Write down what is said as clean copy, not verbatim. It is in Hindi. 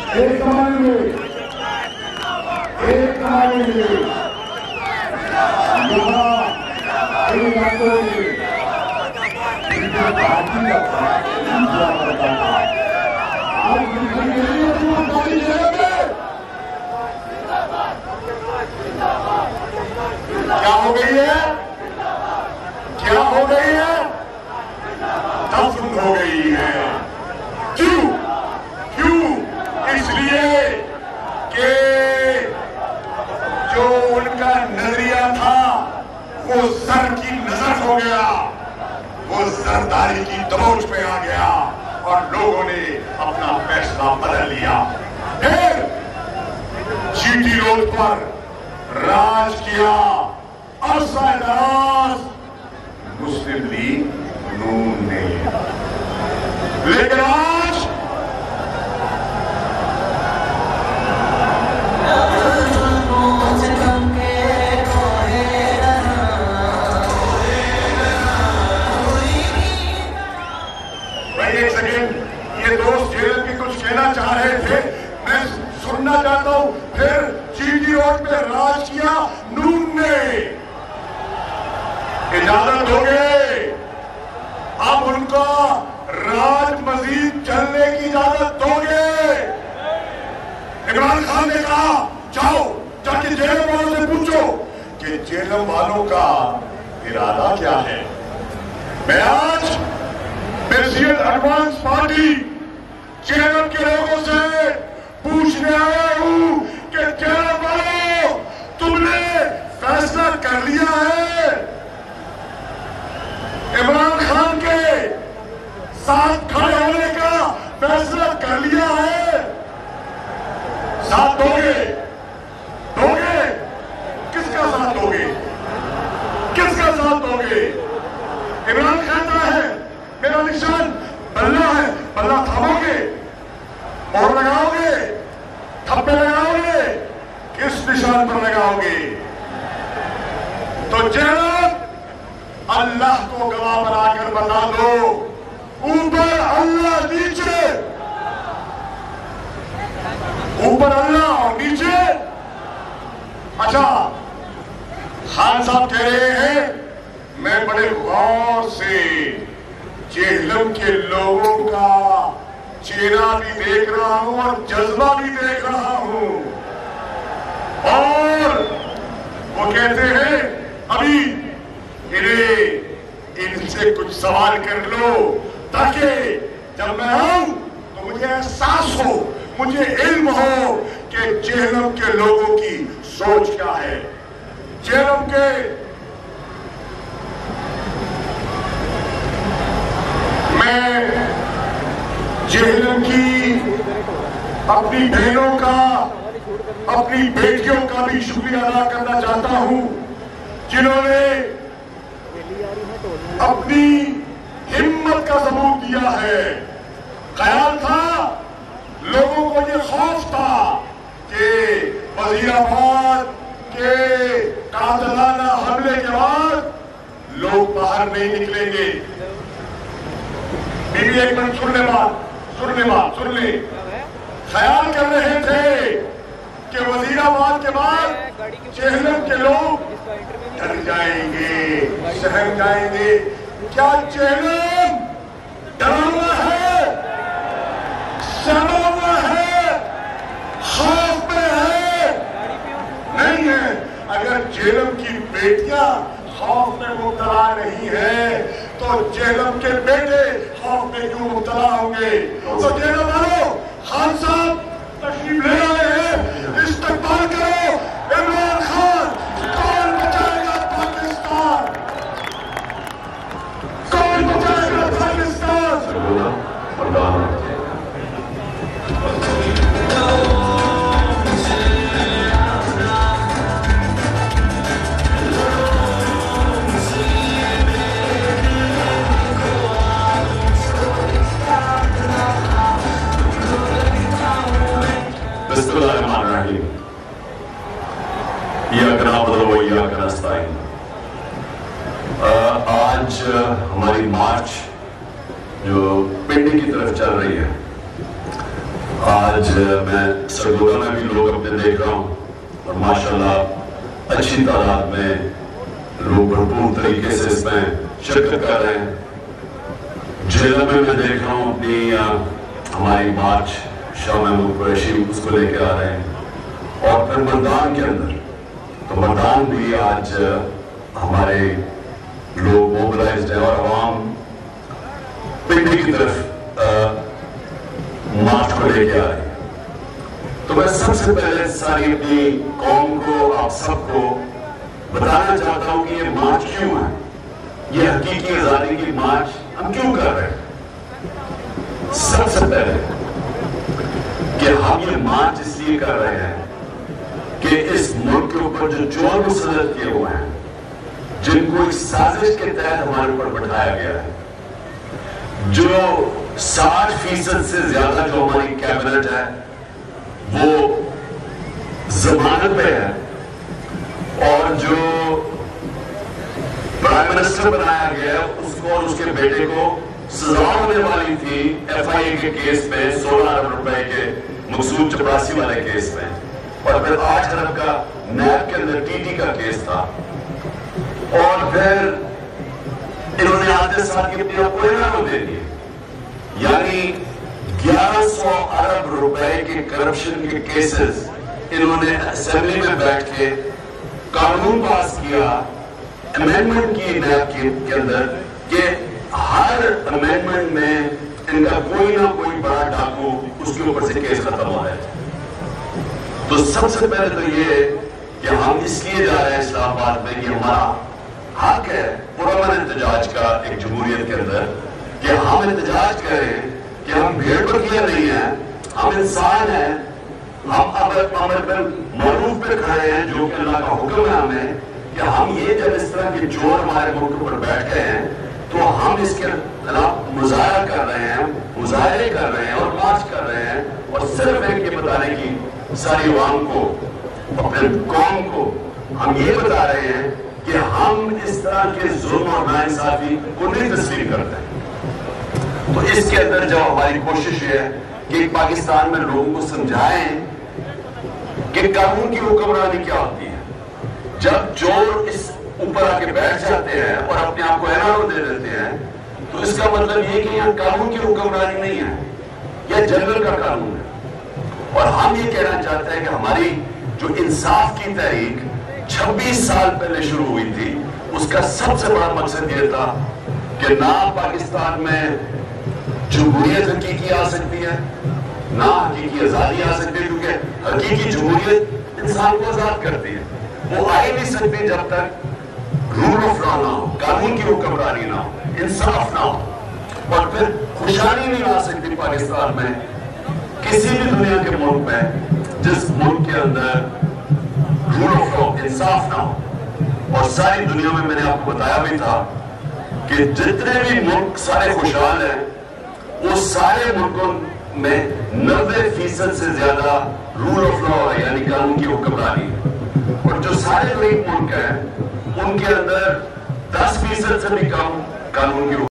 एक कमाएंगे, एक कमाएंगे। क्या हो गई है? क्या हो गई है? दफन हो गई है। क्यों? क्यों? इसलिए कि जो उनका नजरिया था वो सर की नजर हो गया, वो सरदारी की दबोच में आ गया और लोगों ने अपना फैसला बदल लिया। फिर जीटी रोड पर राज किया अरसा दराज मुस्लिम लीग नून ने, लेकिन आज एक सेकेंड, ये दोस्त जेल के कुछ कहना चाह रहे थे, मैं सुनना चाहता हूं। फिर जीटी रोड पे राज किया नून ने, इजाजत दोगे? अब उनका राज मजीद चलने की इजाजत दोगे? इमरान खान ने कहा जाओ जाके जेल वालों से पूछो कि जेल वालों का इरादा क्या है। मैं आज प्रेसिडेंट एडवांस पार्टी जेल के लोगों से पूछने आया हूं कि जेल वालों, तुमने फैसला कर लिया है? इमरान खान के साथ खड़े होने का फैसला कर लिया है? साथ दोगे? दोगे? किसका साथ दोगे? किसका साथ दोगे? इमरान खान का है, मेरा निशान बल्ला है, बल्ला थामोगे? मोहर लगाओगे? थप्पे लगाओगे? किस निशान पर लगाओगे? तो जनाब अल्लाह को गवाह बनाकर बता दो, ऊपर अल्लाह नीचे, ऊपर अल्लाह और नीचे। अच्छा, खान साहब कह रहे हैं मैं बड़े गौर से जेहलम के लोगों का चेहरा भी देख रहा हूं और जज्बा भी देख रहा हूं, और वो कहते हैं अभी इनसे कुछ सवाल कर लो ताकि जब मैं आऊं तो मुझे एहसास हो, मुझे इल्म हो कि जेहलम के लोगों की सोच क्या है। जेहलम के मैं जेहलम की अपनी बहनों का, अपनी बेटियों का भी शुक्रिया अदा करना चाहता हूं जिन्होंने अपनी हिम्मत का सबूत दिया है। ख्याल था, लोगों को ये खौफ था कि वजीराबाद के कातलाना हमले के बाद लोग बाहर नहीं निकलेंगे। बीबी एक मिनट सुन ले। ख्याल कर रहे थे कि वजीराबाद के बाद जेहलम के लोग डर जाएंगे, सहम जाएंगे। क्या जेहलम डरा हुआ है, सहमा हुआ है, खौफ में है? नहीं है। अगर जेहलम की बेटियां खौफ में मुब्तला नहीं है तो जेहलम के बेटे खौफ में क्यों मुब्तला होंगे? तो जेहलम वालों, खान साहब तशरीफ ले आए हैं, इस्तकबाल करो। इमरान खान, कौन बचाएगा पाकिस्तान? कौन बचाएगा पाकिस्तान? आज हमारी मार्च जो पिंडी की तरफ चल रही है, आज मैं सरगोदा में भी लोग अपने देख रहा हूँ और माशाल्लाह अच्छी तादाद में लोग भरपूर तरीके से इसमें शिरकत कर रहे हैं। जेल में मैं देख रहा हूँ अपनी हमारी मार्च शाह महमूद कुरैशी उसको लेके आ रहे हैं। और फिर मैदान के अंदर तो मैदान भी आज हमारे लोग मोबिलाइज्ड है और आवाम पिंडी की तरफ मार्च को लेके आ रहे हैं। तो मैं सबसे पहले सारी अपनी कौम को, आप सबको बताना चाहता हूं कि ये मार्च क्यों है, ये हकीकी आजादी की मार्च हम क्यों कर रहे हैं। सबसे पहले कि हम ये मार्च इसलिए कर रहे हैं कि इस मुल्क के ऊपर जो चोर मुसल्लत किए हुए हैं, जिनको इस साजिश के तहत हमारे ऊपर बैठाया गया है, जो 60% से ज्यादा जो हमारी कैबिनेट है वो जमानत पे है और जो प्राइम मिनिस्टर बनाया गया है उसको और उसके बेटे को सजा होने वाली थी FIA के केस में 16 अरब रुपए के मकसूद चपरासी वाले केस में, और फिर 8 अरब का नैब के अंदर TT का केस था। और फिर इन्होंने आते साल की अपनी आपको दे दिए, यानी 1100 अरब रुपए के करप्शन के केसेस इन्होंने असेंबली में बैठ के कानून पास किया, अमेंडमेंट की नैब के अंदर कि हर अमेंडमेंट में इनका कोई ना कोई बड़ा डाकू उसके ऊपर से केस खत्म हो रहा है। तो सबसे पहले तो ये कि हम इसलिए जा रहे हैं इस्लामाबाद में कि हमारा हक है पुरअमन एहतजाज का एक जमहूरियत के अंदर, कि हम एहतजाज करें कि हम भेड़ बकरियां नहीं है, हम इंसान हैं, हम अमर बिल मारूफ पे खड़े हैं जो कि अल्लाह का हुक्म है हमें, कि हम ये जब इस तरह के चोर हमारे मुल्क पर बैठे हैं तो हम इसके खिलाफ मुजाहरा कर रहे हैं, मुजाहरे कर रहे हैं और मार्च कर रहे हैं। और सिर्फ एक ये बताने की सारी अवाम को, अपने कौम को हम ये बता रहे हैं कि हम इस तरह के जुल्म और नाइंसाफी को नहीं तस्लीम करते हैं। तो इसके अंदर जो हमारी कोशिश है कि पाकिस्तान में लोगों को समझाएं कि कानून की हुक्मरानी क्या होती है। जब चोर इस ऊपर आके बैठ जाते हैं और अपने आप को एनआरओ दे देते हैं तो इसका मतलब ये कि यहां कानून की हुक्मरानी नहीं है, यह जंगल का कानून है। और हम ये कहना चाहते हैं कि हमारी जो इंसाफ की तहरीक 26 साल पहले शुरू हुई थी, उसका सबसे बड़ा मकसद यह था कि ना पाकिस्तान में जमहूरियत हकीकी आ सकती है, ना हकीकी आजादी आ सकती है, क्योंकि हकीकी जमहूरियत इंसान को आजाद करती है। वो आ ही नहीं सकती जब तक रूल ऑफ लॉ ना हो, कानून की हुक्मरानी ना हो, इंसाफ ना हो। और फिर खुशहाली नहीं आ सकती पाकिस्तान में किसी भी दुनिया के मुल्क में जिस मुल्क के अंदर रूल ऑफ लॉ, इंसाफ ना हो। और सारी दुनिया में मैंने आपको बताया भी था कि जितने भी मुल्क सारे खुशहाल हैं, वो सारे मुल्कों में 90% से ज्यादा रूल ऑफ लॉ है, यानी कानून की हुक्मरानी। और जो सारे गरीब मुल्क हैं उनके अंदर 10% से भी कम कानून की